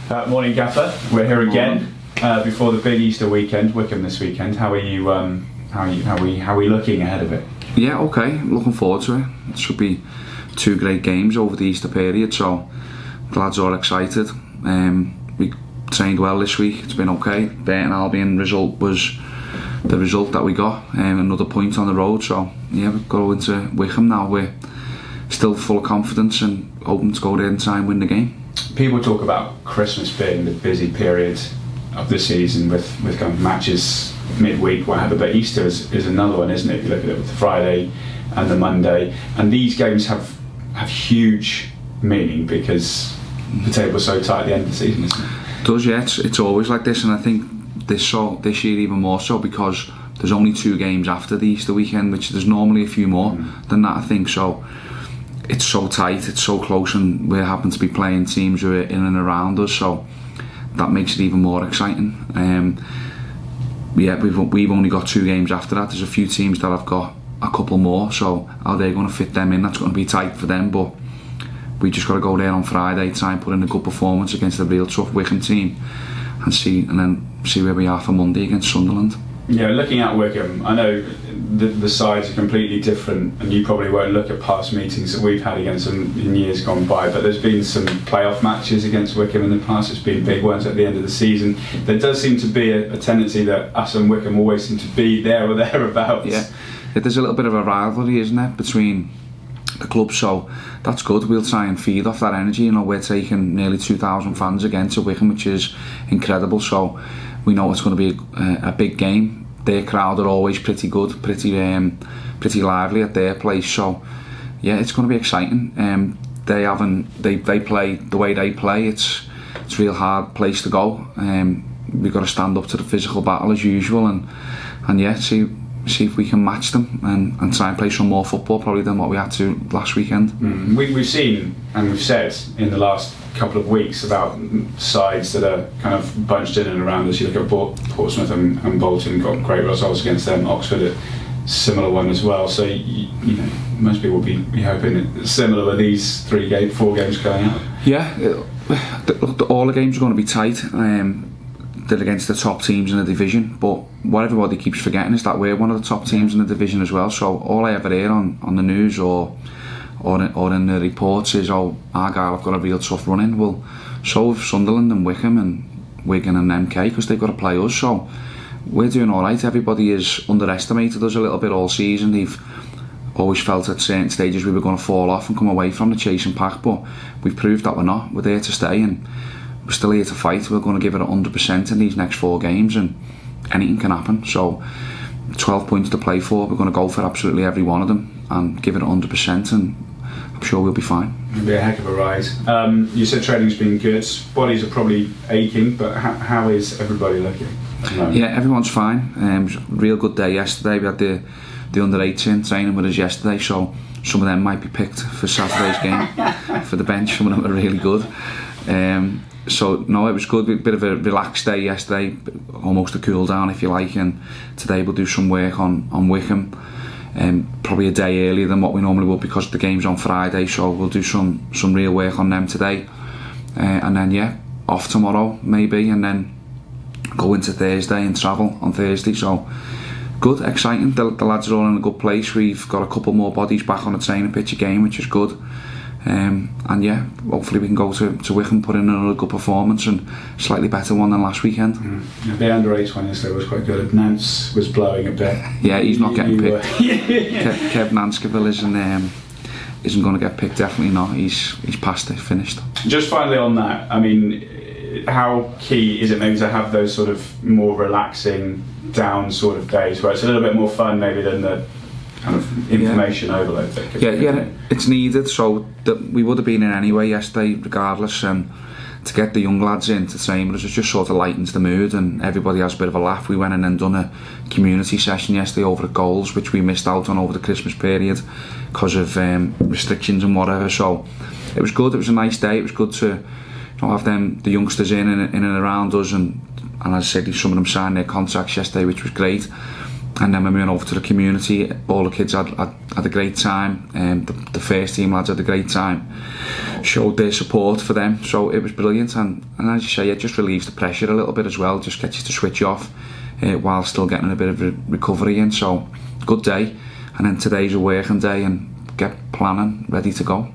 Morning, Gaffer. We're here again before the big Easter weekend, Wycombe this weekend. How are you? How are we looking ahead of it? Yeah, okay. Looking forward to it. It should be two great games over the Easter period, so the lads are excited. We trained well this week. It's been okay. Burton Albion result was the result that we got. Another point on the road. So yeah, we've got to go into Wycombe now. We're still full of confidence and hoping to go there and try and win the game. People talk about Christmas being the busy period of the season with kind of matches midweek, whatever, but Easter is another one, isn't it? If you look at it with the Friday and the Monday, and these games have huge meaning because the table's so tight at the end of the season, isn't it? It does, yeah. It's always like this, and I think this year even more so because there's only two games after the Easter weekend, which there's normally a few more than that, I think. So it's so tight, it's so close, and we happen to be playing teams who are in and around us, so that makes it even more exciting. Yeah, we've only got two games after that. There's a few teams that have got a couple more, so how they're going to fit them in, that's going to be tight for them, but we just got to go there on Friday, try and put in a good performance against a real tough Wycombe team and then see where we are for Monday against Sunderland. Yeah, looking at Wycombe, I know the sides are completely different, and you probably won't look at past meetings that we've had against them in years gone by, but there's been some playoff matches against Wycombe in the past. It's been big ones at the end of the season. There does seem to be a tendency that us and Wycombe always seem to be there or thereabouts. Yeah, there's a little bit of a rivalry, isn't it, between the clubs, so that's good. We'll try and feed off that energy. You know, we're taking nearly 2,000 fans again to Wycombe, which is incredible, so we know it's going to be a big game. Their crowd are always pretty good, pretty lively at their place, so yeah, it's going to be exciting. They play the way they play. It's a real hard place to go. We've got to stand up to the physical battle as usual, and yeah, see if we can match them and try and play some more football probably than what we had to last weekend. We've seen and we've said in the last couple of weeks about sides that are kind of bunched in and around us. You look at Portsmouth and Bolton, got great results against them. Oxford, a similar one as well. So you know, most people will be hoping it's similar with these 4 games going out. Yeah, all the games are going to be tight. They're against the top teams in the division, but what everybody keeps forgetting is that we're one of the top teams in the division as well. So all I ever hear on the news or in the reports is, oh, Argyle have got a real tough run in. Well, so have Sunderland and Wycombe and Wigan and MK, because they've got to play us. So we're doing alright. Everybody has underestimated us a little bit all season. They've always felt at certain stages we were going to fall off and come away from the chasing pack, but we've proved that we're not. We're there to stay, and we're still here to fight. We're going to give it 100% in these next 4 games, and anything can happen. So 12 points to play for. We're going to go for absolutely every one of them and give it 100%, and I'm sure we'll be fine. It'll be a heck of a ride. You said training's been good. Bodies are probably aching, but how is everybody looking? Yeah, everyone's fine. It was a real good day yesterday. We had the under-18 in training with us yesterday, so some of them might be picked for Saturday's game for the bench. Some of them are really good. So no, it was good. A bit of a relaxed day yesterday, almost a cool down if you like, and today we'll do some work on Wycombe. Probably a day earlier than what we normally would because the game's on Friday, so we'll do some real work on them today, and then yeah, off tomorrow maybe, and then go into Thursday and travel on Thursday. So good, exciting. The lads are all in a good place. We've got a couple more bodies back on the training pitch again, which is good. And yeah, hopefully we can go to Wycombe, put in another good performance and slightly better one than last weekend. The under-8 one yesterday was quite good. Nance was blowing a bit. Yeah, he's not getting picked. Kev Nanskaville isn't going to get picked, definitely not. He's past it, finished. Just finally on that, I mean, how key is it maybe to have those sort of more relaxing down sort of days where it's a little bit more fun maybe than the kind of information overload that yeah, it's needed. So that we would have been in anyway yesterday regardless, and to get the young lads in to train with us, it just sort of lightens the mood and everybody has a bit of a laugh. We went in and done a community session yesterday over at Goals, which we missed out on over the Christmas period because of restrictions and whatever, so it was good. It was a nice day. It was good to have the youngsters in and around us, and as I said, some of them signed their contracts yesterday, which was great. And then when we went over to the community, all the kids had a great time. The first team lads had a great time, showed their support for them, so it was brilliant. And as you say, it just relieves the pressure a little bit as well, just gets you to switch off while still getting a bit of a recovery in. So good day, and then today's a working day and get planning, ready to go.